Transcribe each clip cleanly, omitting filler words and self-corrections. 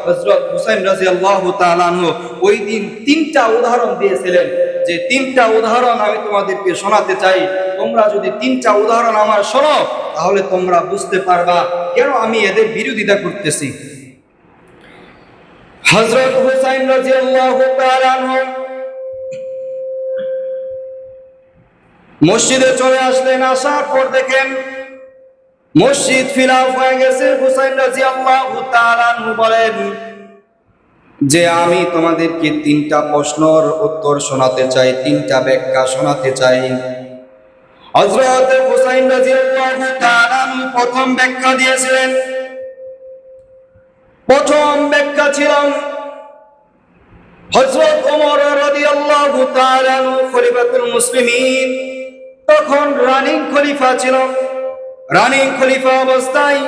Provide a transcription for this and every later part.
হযরত হুসাইন রাদিয়াল্লাহু তাআলা আনহু ওই দিন তিনটা উদাহরণ দিয়েছিলেন, যে তিনটা উদাহরণ আমি তোমাদেরকে শোনাতে চাই। তোমরা যদি তিনটা উদাহরণ আমার শোনো তাহলে তোমরা বুঝতে পারবা কেন আমি এদের বিরোধিতা করতেছি। হযরত হুসাইন রাদিয়াল্লাহু তাআলা আনহু মসজিদে চলে আসলেন। আসার পর দেখেন মসজিদ ফিলাপ হয়ে গেছে। হুসাইন রাদিয়াল্লাহু তাআলা আনহু বলেন যে আমি তোমাদেরকে তিনটা প্রশ্নের উত্তর শোনাতে চাই, তিনটা ব্যাখ্যা শোনাতে চাই। হযরত হুসাইন রাদিয়াল্লাহু তাআলা আনহু প্রথম ব্যাখ্যা দিয়েছিলেন। প্রথম ব্যাখ্যা ছিল হযরত ওমর রাদিয়াল্লাহু তাআলা আনহু খলিফাতুল মুসলিমিন, তখন রানিং খলিফা ছিল। রানিং খলিফা অবস্থায়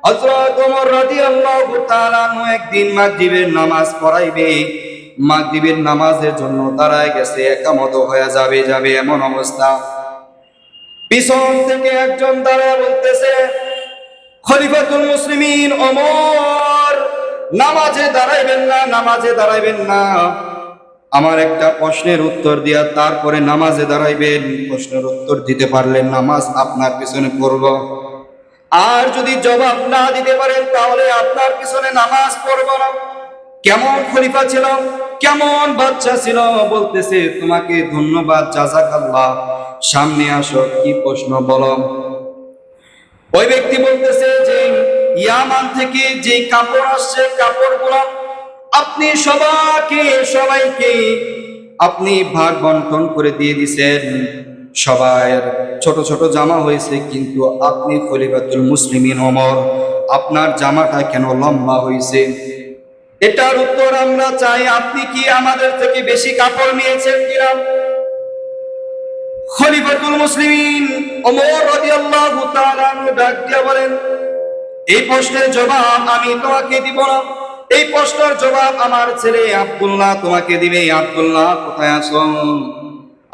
হযরত ওমর রাদিয়াল্লাহু তাআলা আনহু একদিন মাগরিবের নামাজ পড়াইবে। মাগরিবের নামাজের জন্য দাঁড়ায় গেছে, একামত হয়ে যাবে এমন অবস্থা। পিছন থেকে একজন দাঁড়ায় বলতেছে, খলিফাতুল মুসলিমিন ওমর, নামাজে দাঁড়াইবেন না, নামাজে দাঁড়াইবেন না। আমার একটা প্রশ্নের উত্তর দিয়া তারপরে নামাজে দাঁড়াইবেন। প্রশ্নের উত্তর দিতে পারলেন নামাজ আপনার পিছনে পড়ব, আর যদি জবাব না দিতে পারেন তাহলে আপনার পিছনে নামাজ পড়ব না। কেমন খলিফা ছিল, কেমন বাচ্চা ছিল। বলতেছে, তোমাকে ধন্যবাদ, জাযাকাল্লাহ, সামনে আসো, কি প্রশ্ন বলো। ওই ব্যক্তি বলতেছে যে ইয়ামান থেকে যে কাপড় আসছে, কাপড়গুলো আপনি সবাইকে আপনি ভাগ বন্টন করে দিয়ে দিছেন। সবার ছোট ছোট জামা হয়েছে, কিন্তু আপনি খলিফাতুল মুসলিমিন ওমর, আপনার জামাটা কেন লম্বা হয়েছে? এটার উত্তর আমরা চাই। আপনি কি আমাদের থেকে বেশি কাপড় নিয়েছেন কিনা? খলিফাতুল মুসলিমিন ওমর রাদিয়াল্লাহু তাআলা ডাক দিয়ে বলেন, এই প্রশ্নের জবাব আমি তোমাকে দিব না, এই প্রশ্নের জবাব আমার ছেলে আব্দুল্লাহ তোমাকে দিবে। আব্দুল্লাহ কোথায় আছো?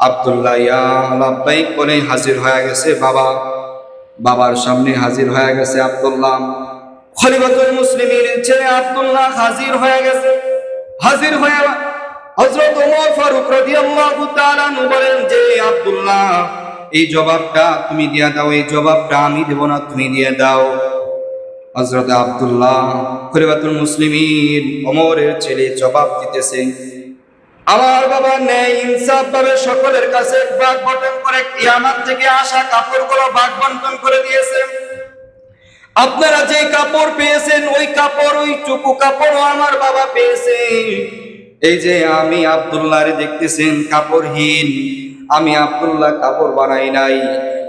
আব্দুল্লাহ ইয়া লাব্বাইক বলে হাজির হয়ে গেছে। বাবার সামনে হাজির হয়ে গেছে আব্দুল্লাহ। খলিফাতুল মুসলিমিনের ছেলে আব্দুল্লাহ হাজির হয়ে গেছে। হাজির হয়ে হযরত ওমর ফারুক রাদিয়াল্লাহু তাআলা বলেন যে আব্দুল্লাহ, এই জবাবটা তুমি দিয়ে দাও, এই জবাবটা আমি দেব না, তুমি দিয়ে দাও। হযরত আব্দুল্লাহ খলিফাতুল মুসলিমিন ওমরের ছেলে জবাব দিতেছে, আমার বাবা ন্যায় ইনসাফ ভাবে সকলের কাছে ভাগ বন্টন করে কিয়ামত থেকে আসা কাপড়গুলো ভাগ বন্টন করে দিয়েছে। আপনারা যে কাপড় পেয়েছেন ওই কাপড়, ওইটুকু কাপড়ও আমার বাবা পেয়েছে। এই যে আমি আব্দুল্লাহরে দেখতেছেন কাপড়হীন, আমি আব্দুল্লাহ কাপড় বানাই নাই।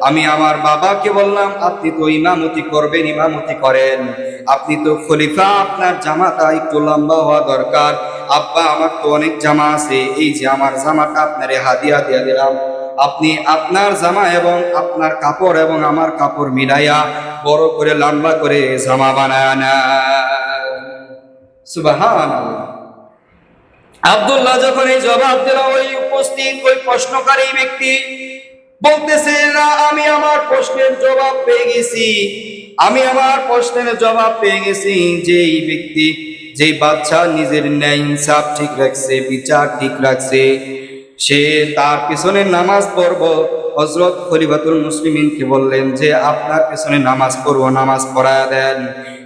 আমি আমার বাবাকে বললাম, আপনি তো ইমামতি করবেন, ইমামতি করেন, আপনি তো খলিফা, আপনার জামাটা একটু লম্বা হওয়া দরকার। আব্বা, আমার তো অনেক জামা আছে, এই যে আমার জামাটা আপনারে হাদিয়া দিয়ে দিলাম, আপনি আপনার জামা এবং আপনার কাপড় এবং আমার কাপড় মিলাইয়া বড় করে লম্বা করে জামা বানায় না। সুবহানাল্লাহ। আব্দুল্লাহ যখন এই জবাব দিল, ওই উপস্থিত ওই প্রশ্নকারী ব্যক্তি বলতেছে, না, আমি আমার প্রশ্নের জবাব পেয়ে গেছি, আমি আমার প্রশ্নের জবাব পেয়ে গেছি। যেই ব্যক্তি, যেই বাচ্চা নিজের ন্যায় ইনসাফ ঠিক রাখছে, বিচার ঠিক রাখছে, সে তার পিছনে নামাজ পড়ব। হযরত খলিফাতুল মুসলিমিনকে বললেন যে আপনার পিছনে নামাজ পড়ব, নামাজ পড়ায়া দেন।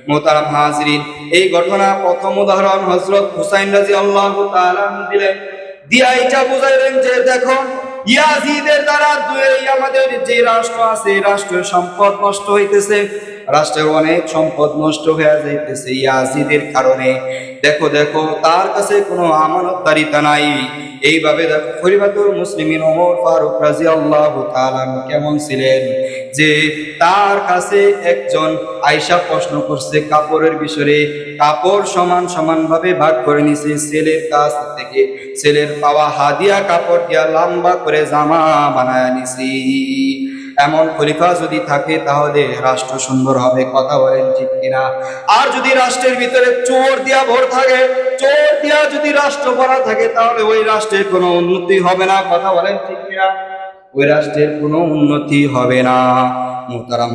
মোহতারাম হাজরিন, এই ঘটনা প্রথম উদাহরণ হযরত হুসাইন রাদিয়াল্লাহু তাআলা দিলেন। দিয়া এটা বুঝাইলেন যে দেখো, ইয়াজিদের দ্বারা আমাদের যে রাষ্ট্র আছে, রাষ্ট্রের সম্পদ নষ্ট হইতেছে, রাষ্ট্রের অনেক সম্পদ নষ্ট হয়ে যাইতেছে ইয়াজিদের কারণে। দেখো দেখো, তার কাছে কোনো আমানতদারিতা নাই। এইভাবে দেখো খলিফাতুল মুসলিমিন ওমর ফারুক রাদিয়াল্লাহু তাআলা কেমন ছিলেন, যে তার কাছে একজন আয়েশা প্রশ্ন করছে কাপড়ের বিষয়ে, কাপড় সমান সমান ভাবে ভাগ করে নিছে। ছেলের কাছ থেকে ছেলের পাওয়া হাদিয়া কাপড় দিয়া লম্বা করে জামা বানায় নিছি। এমন খলিফা যদি থাকে তাহলে রাষ্ট্র সুন্দর হবে, কথা বলেন ঠিক কিনা? আর যদি রাষ্ট্রের ভিতরে চোর দিয়া ভর থাকে, চোর দিয়া যদি রাষ্ট্র ভরা থাকে, তাহলে ওই রাষ্ট্রের কোনো উন্নতি হবে না, কথা বলেন ঠিক কিনা? ওই রাষ্ট্রের কোনো উন্নতি হবে না। মুহতারাম